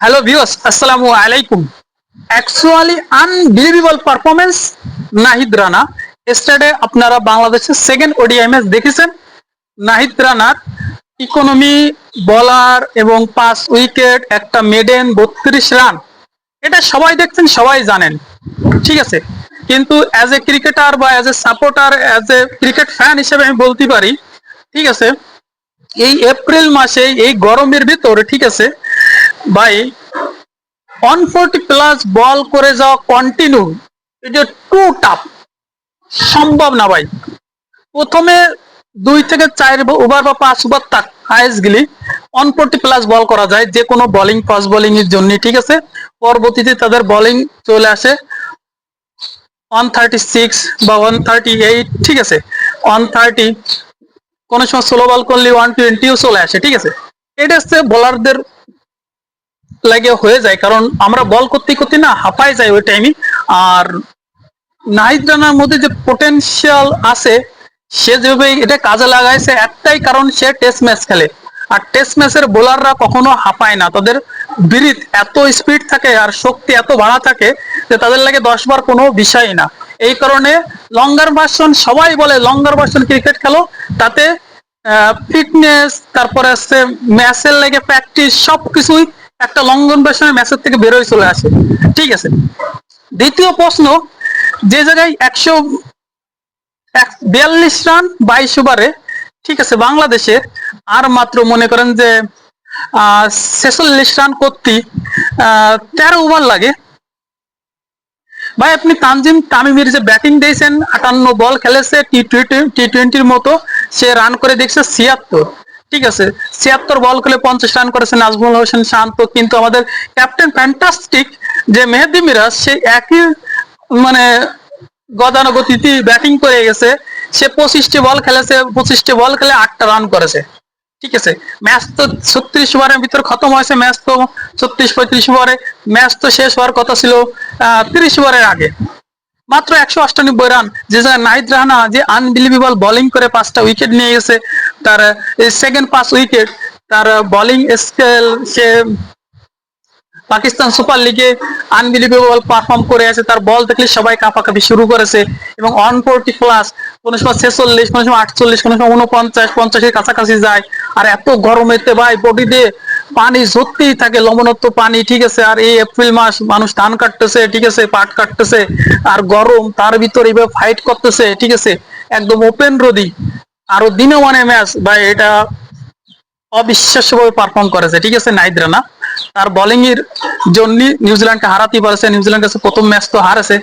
Hello viewers, আসসালামু আলাইকুম। Actually unbelievable performance Nahid Rana. Yesterday আপনারা বাংলাদেশের সেকেন্ড ওডিআই ম্যাচ দেখেছেন। নাহিদ রানার ইকোনমি, বলার এবং 5 উইকেট, একটা মেডেন, 32 রান, এটা সবাই দেখছেন, সবাই জানেন, ঠিক আছে। কিন্তু অ্যাজ এ ক্রিকেটার বা as a supporter, as a cricket fan হিসেবে আমি বলতে পারি, ঠিক আছে, এই এপ্রিল মাসে এই গরমের ভিতরে, ঠিক আছে ভাই, 140 প্লাস বল করে যাওয়া কন্টিনিউ, এটা টু টাফ, সম্ভব না ভাই। প্রথমে 2 থেকে 4 ওভার বা 5 ওভার তাক হাইস্ট গেলি 140 প্লাস বল করা যায় যে কোনো বোলিং, ফাস্ট বোলিং এর জন্য, ঠিক আছে। পরবর্তীতে তাদের বোলিং চলে আসে 136 বা 138, ঠিক আছে, 130, কোন সময় স্লো বল করলে 120ও চলে আসে, ঠিক আছে। এটা হচ্ছে বোলারদের লাগে হয়ে যায়, কারণ আমরা বল করতে করতে না হাঁপাই যাই ওই টাইমে। আর নাহিদ রানার মধ্যে যে পোটেনশিয়াল আছে, সে যেভাবে এটা কাজে লাগাইছে, একটাই কারণ, সে টেস্ট ম্যাচ খেলে। আর টেস্ট ম্যাচের বোলাররা কখনো হাঁপায় না, তাদের ব্রিথ এত স্পিড থাকে আর শক্তি এত বাড়া থাকে যে তাদের লাগে 10 বার কোনো বিষয় না। এই কারণে লঙ্গার ভার্সন, সবাই বলে লঙ্গার ভার্সন ক্রিকেট খেলো, তাতে ফিটনেস, তারপরে আসছে ম্যাচের লেগে প্র্যাকটিস, সবকিছুই একটা লঙ্গন ভার্সনের ম্যাচের থেকে বেরোয় চলে আসে, ঠিক আছে। দ্বিতীয় প্রশ্ন, যে জায়গায় 142 রান 22 ওভারে, ঠিক আছে, বাংলাদেশের আর মাত্র মনে করেন যে 46 রান করতে 13 ওভার লাগে। ভাই আপনি তানজিম তামিমের যে ব্যাটিং দিয়েছেন, 58 বল খেলেছে, টি টোয়েন্টির মতো, সে রান করে দেখছে 76, ঠিক আছে। 76 বল খেলে 50 রান করেছে নাজমুল হোসেন শান্ত। কিন্তু আমাদের ক্যাপ্টেন ফ্যান্টাস্টিক যে মেহেদী মিরাজ, সে একই মানে গতানুগতিতে ব্যাটিং করে গেছে। সে 25টি বল খেলেছে, 25টি বল খেলে 8টা রান করেছে, ঠিক আছে। ম্যাচ তো 36 ওভারের ভিতর খতম হয়েছে, ম্যাচ তো 36-35 ওভারে, ম্যাচ তো শেষ হওয়ার কথা ছিল 30 ওভারের আগে। মাত্র 198 রান, যে নাহিদ রানা যে আনবিলিভেবল বোলিং করে 5টা উইকেট নিয়ে গেছে, তার সেকেন্ড 5 উইকেট, তার বোলিং স্কেল, সে পাকিস্তান সুপার লিগে আনবিলিভেবল পারফর্ম করে আছে। তার বল দেখলে সবাই কাঁপাকাঁপি শুরু করেছে। এবং 140 প্লাস, কোনো সময় 46, কোনো সময় 48, কোনো সময় 49, 50-এর কাছাকাছি যায়। আর এত গরমেতে ভাই বডি দিয়ে পানি ঝরতেই থাকে, লবণাক্ত পানি, ঠিক আছে। আর এই এপ্রিল মাস, মানুষ ধান কাটতেছে, ঠিক আছে, পাট কাটতেছে, আর গরম, তার ভিতর এইভাবে ফাইট করতেছে, ঠিক আছে, একদম ওপেন রোদি, আরো দিনে মানে ম্যাচ ভাই, এটা অবিশ্বাস্যভাবে পারফর্ম করেছে, ঠিক আছে, নাহিদ রানা। তার বোলিং এর জন্য নিউজিল্যান্ডকে হারাতে পারছে। নিউজিল্যান্ড কাছে প্রথম ম্যাচ তো হারেছে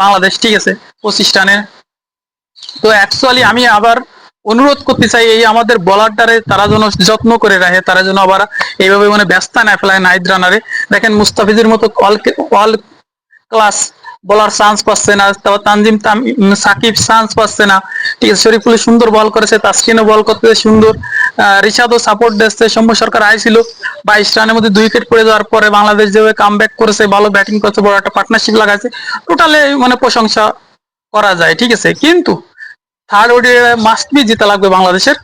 বাংলাদেশ, ঠিক আছে, 25 রানে। তো অ্যাকচুয়ালি আমি আবার অনুরোধ করতে চাই, এই আমাদের বলারটারে তারা যেন যত্ন করে রাখে, তারা যেন আবার এইভাবে মানে ব্যস্ত না ফেলায় নাহিদ রানারে। দেখেন মুস্তাফিজের মতো অল ক্লাস বলার চান্স পাচ্ছে না, তারপর তানজিম সাকিব চান্স পাচ্ছে না, ঠিক আছে। শরীফুল সুন্দর বল করেছে, তাসকিনও বল করতে সুন্দর, রিশাদও সাপোর্ট দিচ্ছে, সৌম্য সরকার আইছিল। 22 রানের মধ্যে 2 উইকেট পড়ে যাওয়ার পরে বাংলাদেশ যেভাবে কাম ব্যাক করেছে, ভালো ব্যাটিং করছে, বড় একটা পার্টনারশিপ লাগাইছে, টোটালে মানে প্রশংসা করা যায়, ঠিক আছে। কিন্তু থার্ড ওডিআই মাস্ট বি জেতা লাগবে বাংলাদেশের।